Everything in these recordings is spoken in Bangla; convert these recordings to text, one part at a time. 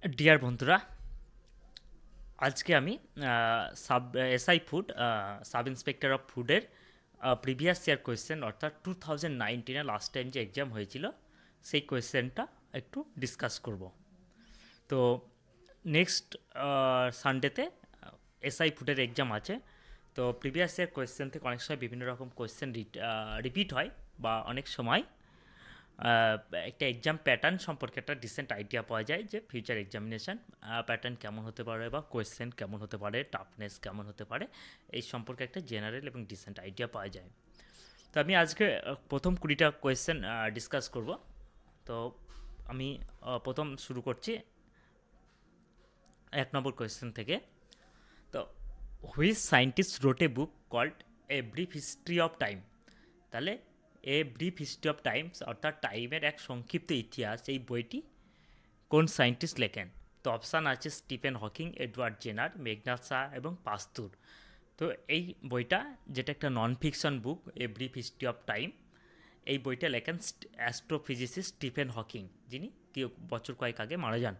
ডিয়ার বন্ধুরা, আজকে আমি sub SI food sub inspector of ফুডের প্রিভিয়াস ইয়ার কোয়েশ্চেন অর্থাৎ 2019-এ লাস্ট টাইম যে এক্সাম হয়েছিল সেই কোয়েশ্চেনটা একটু ডিসকাস করব। তো নেক্সট সানডেতে এসআই ফুডের এক্সাম আছে। তো প্রিভিয়াস ইয়ার কোয়েশ্চেন থেকে অনেক সময় বিভিন্ন রকম কোয়েশ্চেন রিপিট হয়, বা অনেক সময় একটা এক্সাম প্যাটার্ন সম্পর্কে একটা ডিসেন্ট আইডিয়া পাওয়া যায় যে ফিউচার এক্সামিনেশান প্যাটার্ন কেমন হতে পারে বা কোয়েশ্চেন কেমন হতে পারে, টাফনেস কেমন হতে পারে, এই সম্পর্কে একটা জেনারেল এবং ডিসেন্ট আইডিয়া পাওয়া যায়। তো আমি আজকে প্রথম 20টা কোয়েশ্চেন ডিসকাস করব। তো আমি প্রথম শুরু করছি 1 নম্বর কোয়েশ্চেন থেকে। তো which scientist wrote a book called a brief history of time. তাহলে a brief history of times অর্থাৎ টাইমের এক সংক্ষিপ্ত ইতিহাস, এই বইটি কোন সায়েন্টিস্ট লেখেন? তো অপশান আছে Stephen Hawking, Edward Jenner, Meghnad Saha এবং পাস্তুর। তো এই বইটা, যেটা একটা non fiction book, a brief history of time, এই বইটা লেখেন অ্যাস্ট্রোফিজিসিস্ট স্টিফেন হকিং, যিনি বছর কয়েক আগে মারা যান।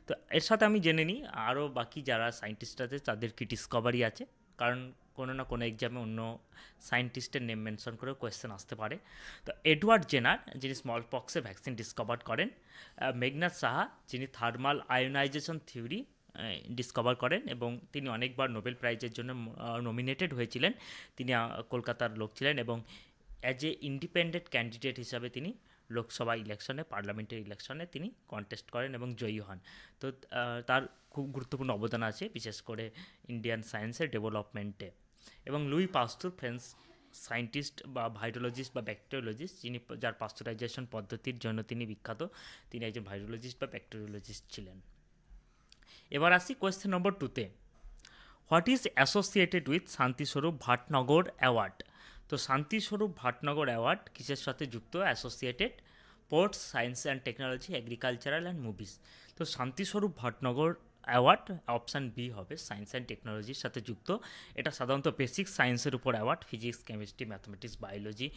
তো এর সাথে আমি জেনে নিই আরও বাকি যারা সায়েন্টিস্ট আছে তাদের কি ডিসকভারি আছে, কারণ কোনো না কোনো এক্সামে অন্য সায়েন্টিস্টের নেম মেনশন করেও কোয়েশ্চেন আসতে পারে। তো এডওয়ার্ড জেনার, যিনি স্মল পক্সের ভ্যাকসিন ডিসকভার করেন। মেঘনাথ সাহা, যিনি থার্মাল আয়োনাইজেশন থিওরি ডিসকভার করেন এবং তিনি অনেকবার নোবেল প্রাইজের জন্য নমিনেটেড হয়েছিলেন। তিনি কলকাতার লোক ছিলেন এবং অ্যাজ এ ইন্ডিপেন্ডেন্ট ক্যান্ডিডেট হিসাবে তিনি লোকসভা ইলেকশনে, পার্লামেন্টের ইলেকশনে তিনি কন্টেস্ট করেন এবং জয়ী হন। তো তার খুব গুরুত্বপূর্ণ অবদান আছে, বিশেষ করে ইন্ডিয়ান সায়েন্সের ডেভেলপমেন্টে। এবং লুই পাস্তুর, ফ্রেঞ্চ সায়েন্টিস্ট বা ভাইরোলজিস্ট বা ব্যাকটেরিওলজিস্ট, যিনি যার পাস্তুরাইজেশন পদ্ধতির জন্য তিনি বিখ্যাত, তিনি একজন ভাইরোলজিস্ট বা ব্যাকটেরিওলজিস্ট ছিলেন। এবার আসি কোয়েশ্চেন নম্বর 2-তে। What is associated with Shanti Swarup Bhatnagar award? তো শান্তিস্বরূপ ভাটনগর অ্যাওয়ার্ড কিসের সাথে যুক্ত? Associated sports, science and technology, agricultural and movies. তো Shanti Swarup Bhatnagar award option B হবে, সায়েন্স অ্যান্ড টেকনোলজির সাথে যুক্ত। এটা সাধারণত বেসিক সায়েন্সের উপর award, physics, chemistry, mathematics, biology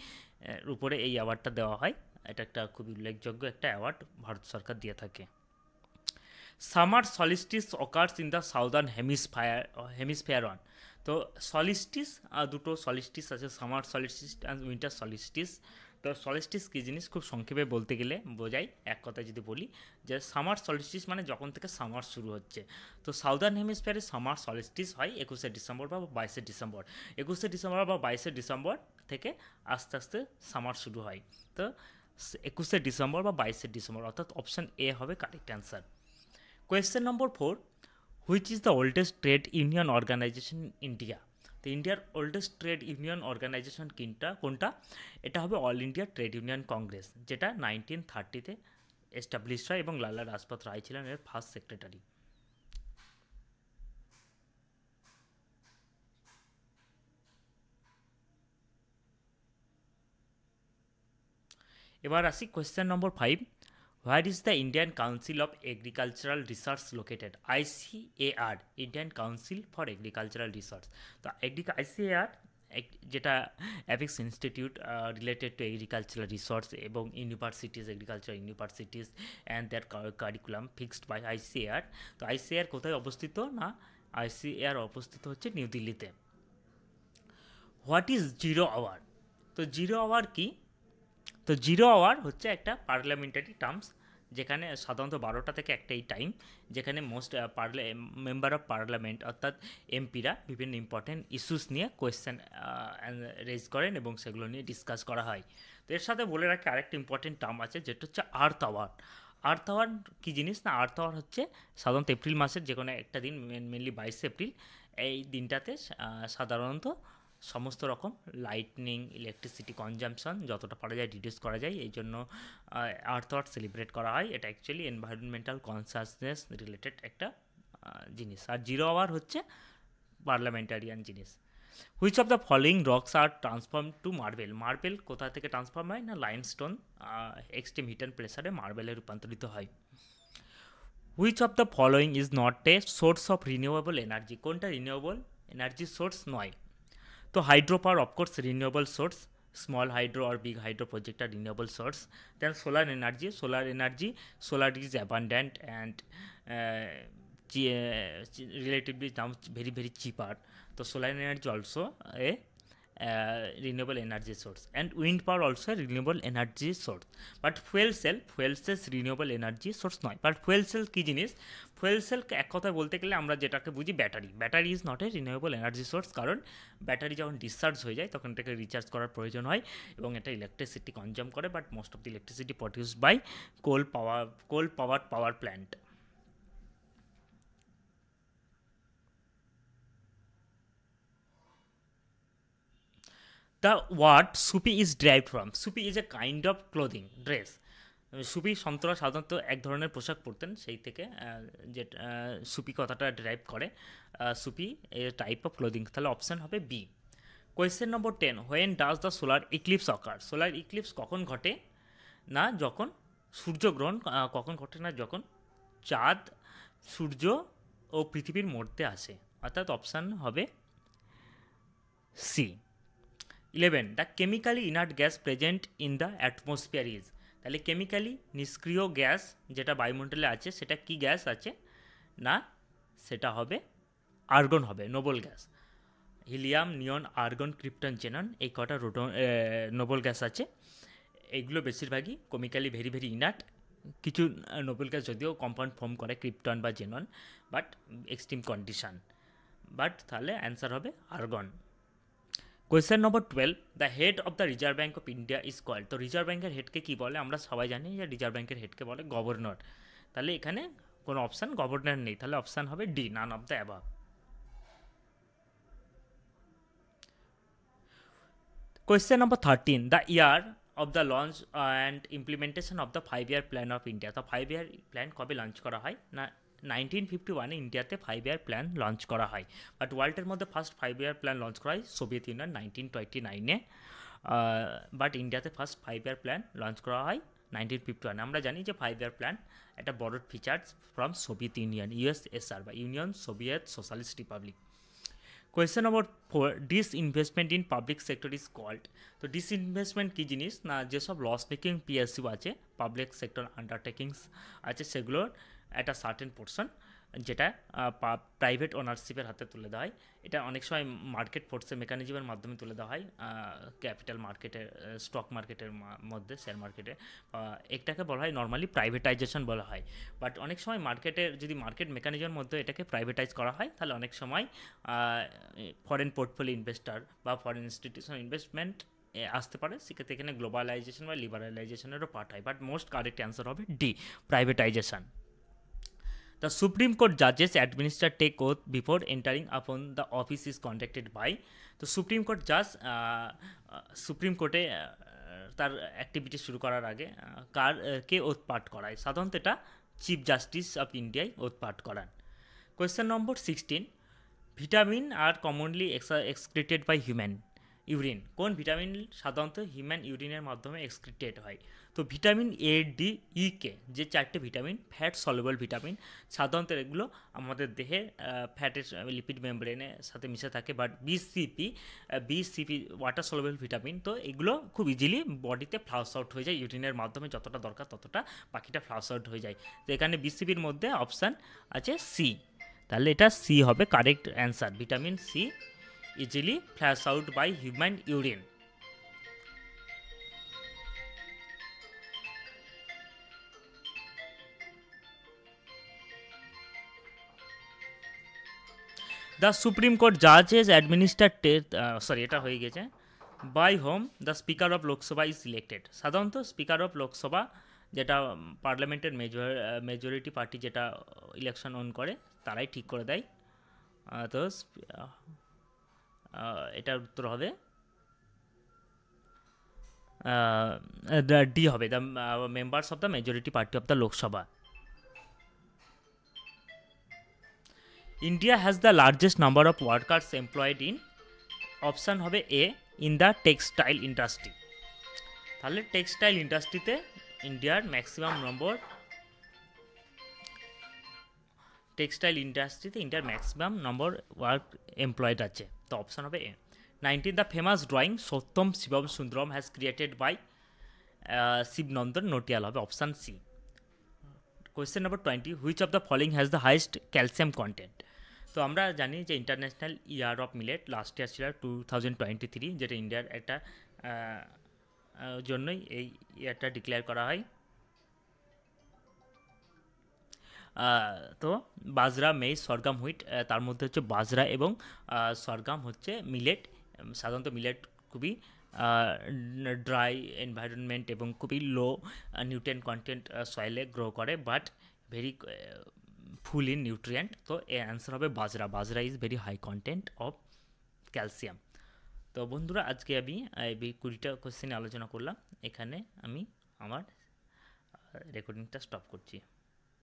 উপরে এই অ্যাওয়ার্ডটা দেওয়া হয়। এটা একটা খুবই উল্লেখযোগ্য একটা অ্যাওয়ার্ড, ভারত সরকার দিয়ে থাকে। Summer solstice occurs in the southern hemisphere on. তো সলিস্টিস, দুটো সলিস্টিস আছে, summer solstice and winter solstice. তো সলিস্টিস কী জিনিস খুব সংক্ষেপে বলতে গেলে বোঝাই, এক কথায় যদি বলি, যে সামার সলিস্টিস মানে যখন থেকে সামার শুরু হচ্ছে। তো সাউদার্ন হেমিসফেয়ারে সামার সলিস্টিস হয় 21শে ডিসেম্বর বা 22শে ডিসেম্বর। 21শে ডিসেম্বর বা 22শে ডিসেম্বর থেকে আস্তে আস্তে সামার শুরু হয়। তো 21শে ডিসেম্বর বা 22শে ডিসেম্বর, অর্থাৎ অপশান এ হবে correct answer. Question number 4, which is the oldest trade union organisation in India? তো ইন্ডিয়ার ওল্ডেস্ট ট্রেড ইউনিয়ন অর্গানাইজেশন কোনটা? এটা হবে All India Trade Union Congress, যেটা 1930-তে এস্টাবলিশ হয় এবং লালা রাজপথ রায় ছিলেন এর ফার্স্ট সেক্রেটারি। এবার আসি question number 5, where is the Indian council of agricultural research located? ICAR, Indian council for agricultural research. তো আইসিএআর, যেটা apex institute related to agricultural research এবং universities, agriculture universities and their curriculum fixed by ICAR. তো আইসিএআর কোথায় অবস্থিত? না, আইসিএআর অবস্থিত হচ্ছে নিউ দিল্লিতে। What is zero hour? তো জিরো আওয়ার কি? তো জিরো আওয়ার হচ্ছে একটা পার্লামেন্টারি টার্মস, যেখানে সাধারণত 12টা থেকে একটাই টাইম, যেখানে মোস্ট মেম্বার অফ পার্লামেন্ট অর্থাৎ এমপিরা বিভিন্ন ইম্পর্টেন্ট ইস্যুস নিয়ে কোয়েশ্চেন রেজ করেন এবং সেগুলো নিয়ে ডিসকাস করা হয়। তো এর সাথে বলে রাখি আরেকটা ইম্পর্টেন্ট টার্ম আছে, যেটা হচ্ছে আর্থ আওয়ার। আর্থ আওয়ার কী জিনিস? না, আর্থ আওয়ার হচ্ছে সাধারণত এপ্রিল মাসের যে কোনো একটা দিন, মেনলি 22শে এপ্রিল। এই দিনটাতে সাধারণত সমস্ত রকম লাইটনিং, ইলেকট্রিসিটি কনজাম্পশন যতটা পারা যায় রিডিউস করা যায়, এই জন্য আর্থ আওয়ার সেলিব্রেট করা হয়। এটা অ্যাকচুয়ালি এনভায়রনমেন্টাল কনসাসনেস রিলেটেড একটা জিনিস। আর জিরো আওয়ার হচ্ছে পার্লামেন্টারিয়ান জিনিস। Which of the following rocks are transform to marble? Marble কোথা থেকে ট্রান্সফর্ম হয়? না, লাইমস্টোন এক্সট্রিম হিট অ্যান্ড প্রেসারে মার্বেলে রূপান্তরিত হয়। Which of the following is not a source of renewable energy? কোনটা রিনিউয়েবল এনার্জির সোর্স নয়? তো hydropower, of course, renewable source. Small hydro or big hydro project are renewable source. Then solar energy, solar is abundant and relatively now very cheaper. So solar energy also a renewable energy source, and wind power also a renewable energy source. But fuel cell renewable energy source নয়। বাট ফুয়েল সেল কী জিনিস? ফুয়েল সেল এক কথায় বলতে গেলে আমরা যেটাকে বুঝি battery is not a renewable energy source, কারণ ব্যাটারি যখন ডিসচার্জ হয়ে যায় তখন এটাকে রিচার্জ করার প্রয়োজন হয় এবং এটা ইলেকট্রিসিটি কনজিউম করে, but most of the electricity produced by coal power plant. The word supi is derived from. Supi is a kind of clothing, dress. সুপি সন্তরা সাধারণত এক ধরনের পোশাক পরতেন, সেই থেকে যে সুপি কথাটা ডেরাইভ করে সুপি এ টাইপ অফ ক্লোদিং। তাহলে অপশান হবে B. Question number 10, when does the solar eclipse occur? Solar eclipse কখন ঘটে? না যখন সূর্যগ্রহণ কখন ঘটে? না যখন চাঁদ সূর্য ও পৃথিবীর মধ্যে আসে, অর্থাৎ অপশান হবে C. 11, the chemically inert gas present in the atmosphere is. তাহলে কেমিক্যালি নিষ্ক্রিয় গ্যাস যেটা বায়ুমণ্ডলে আছে সেটা কি গ্যাস আছে? না সেটা হবে আর্গন, হবে noble gas. Helium, neon, argon, krypton, xenon, এই কটা নোবেল গ্যাস আছে। এইগুলো বেশিরভাগই কেমিক্যালি ভেরি ইনার্ট। কিছু নোবেল গ্যাস যদিও কম্পাউন্ড ফর্ম করে ক্রিপ্টন বা xenon, but extreme condition. But তাহলে অ্যান্সার হবে argon. Question number 12, the head of the reserve bank of India is called. তো রিজার্ভ ব্যাঙ্কের হেডকে কী বলে? আমরা সবাই জানি যে রিজার্ভ ব্যাঙ্কের হেডকে বলে গভর্নর। তাহলে এখানে কোনো অপশান গভর্নর নেই, তাহলে অপশান হবে D, none of the above. Question number 13, the year of the launch and implementation of the 5-year plan of India. তো 5-year প্ল্যান কবে লঞ্চ করা হয়? না 1951 ইন্ডিয়াতে 5-year প্ল্যান লঞ্চ করা হয়, বাট ওয়ার্ল্ডের মধ্যে ফার্স্ট 5-year প্ল্যান লঞ্চ করা হয় সোভিয়েত ইউনিয়ন 1929-এ, বাট ইন্ডিয়াতে ফার্স্ট 5-year প্ল্যান লঞ্চ করা হয় 1951। আমরা জানি যে 5-year প্ল্যান একটা বড় features from Soviet union, USSR বা union Soviet socialist republic. Question number 4, disinvestment in public sector is called. তো ডিসইনভেস্টমেন্ট কী জিনিস? না যেসব লস মেকিং পিএসইউ আছে, পাবলিক সেক্টর আন্ডারটেকিংস আছে, সেগুলোর একটা সার্টেন পোর্শন যেটা প্রাইভেট ওনারশিপের হাতে তুলে দেওয়া হয়। এটা অনেক সময় মার্কেট ফোর্সের মেকানিজমের মাধ্যমে তুলে দেওয়া হয়, ক্যাপিটাল মার্কেটের, স্টক মার্কেটের মধ্যে, শেয়ার মার্কেটে। এটাকে বলা হয় নর্মালি প্রাইভেটাইজেশন বলা হয়, বাট অনেক সময় মার্কেটের যদি মার্কেট মেকানিজমের মধ্যে এটাকে প্রাইভেটাইজ করা হয় তাহলে অনেক সময় ফরেন পোর্টফোলিও ইনভেস্টার বা ফরেন ইনস্টিটিউশনাল ইনভেস্টমেন্ট আসতে পারে, সেক্ষেত্রে এখানে গ্লোবালাইজেশন বা লিবারালাইজেশনেরও পার্ট হয়, বাট মোস্ট কারেক্ট অ্যান্সার হবে D, privatisation. The Supreme Court judges administer take oath before entering upon the office is conducted by. তো সুপ্রিম কোর্ট জাজ সুপ্রিম কোর্টে তার অ্যাক্টিভিটি শুরু করার আগে কে ওথ পাঠ করায়? সাধারণত এটা চিফ জাস্টিস অফ ইন্ডিয়ায় ওথ পাঠ করান। Question number 16, vitamin are commonly excreted by human urine. কোন ভিটামিন সাধারণত হিউম্যান ইউরিনের মাধ্যমে এক্সক্রিটেড হয়? তো ভিটামিন এ, ডি, ই, কে, যে 4টে ভিটামিন ফ্যাট সলিউবল ভিটামিন, সাধারণত এগুলো আমাদের দেহে ফ্যাটের লিপিড মেমব্রেনের সাথে মিশে থাকে, but BCP water soluble vitamin, তো এগুলো খুব ইজিলি বডিতে ফ্লাশ আউট হয়ে যায় ইউরিনের মাধ্যমে, যতটা দরকার ততটা, বাকিটা ফ্লাশ আউট হয়ে যায়। তো এখানে বিসিপির মধ্যে অপশান আছে সি, তাহলে এটা সি হবে correct answer. Vitamin C easily flash out by human urine. The Supreme Court judges administer এটা হয়ে গেছে। By whom the Speaker of Lok Sabha is elected. সাধারণত স্পিকার অফ লোকসভা যেটা পার্লামেন্টের মেজরিটি পার্টি যেটা ইলেকশন অন করে তারাই ঠিক করে দেয়। তো এটার উত্তর হবে ডি হবে, the members of the majority party of the Lok Sabha. India has the largest number of workers employed in, option হবে এ, ইন দ্য টেক্সটাইল ইন্ডাস্ট্রি। তাহলে টেক্সটাইল ইন্ডাস্ট্রিতে ইন্ডিয়ার ম্যাক্সিমাম নম্বর, টেক্সটাইল ইন্ডাস্ট্রিতে ইন্ডিয়ার ম্যাক্সিমাম নম্বর ওয়ার্ক এমপ্লয়েড আছে, তো অপশান হবে A. 19, the famous drawing Satyam Shivam Sundaram has created by Shivanandan Nautiyal, হবে option C. Question number 20, which of the following has the highest calcium content. তো আমরা জানি যে international year of millet last year ছিল 2023, যেটা ইন্ডিয়ার একটা জন্যই এই ইয়ারটা ডিক্লেয়ার করা হয়। তো বাজরা, মেইজ, সরগম, হুইট, তার মধ্যে হচ্ছে বাজরা এবং সরগম হচ্ছে মিলেট। সাধারণত মিলেট খুবই ড্রাই এনভায়রনমেন্ট এবং খুবই লো নিউট্রিয়েন্ট কন্টেন্ট সয়েলে গ্রো করে, but very full in nutrient. তো এর অ্যান্সার হবে বাজরা। Bajra is very high content of calcium. তো বন্ধুরা, আজকে আমি এই 20টা কোশ্চেনে আলোচনা করলাম। এখানে আমি আমার রেকর্ডিংটা স্টপ করছি।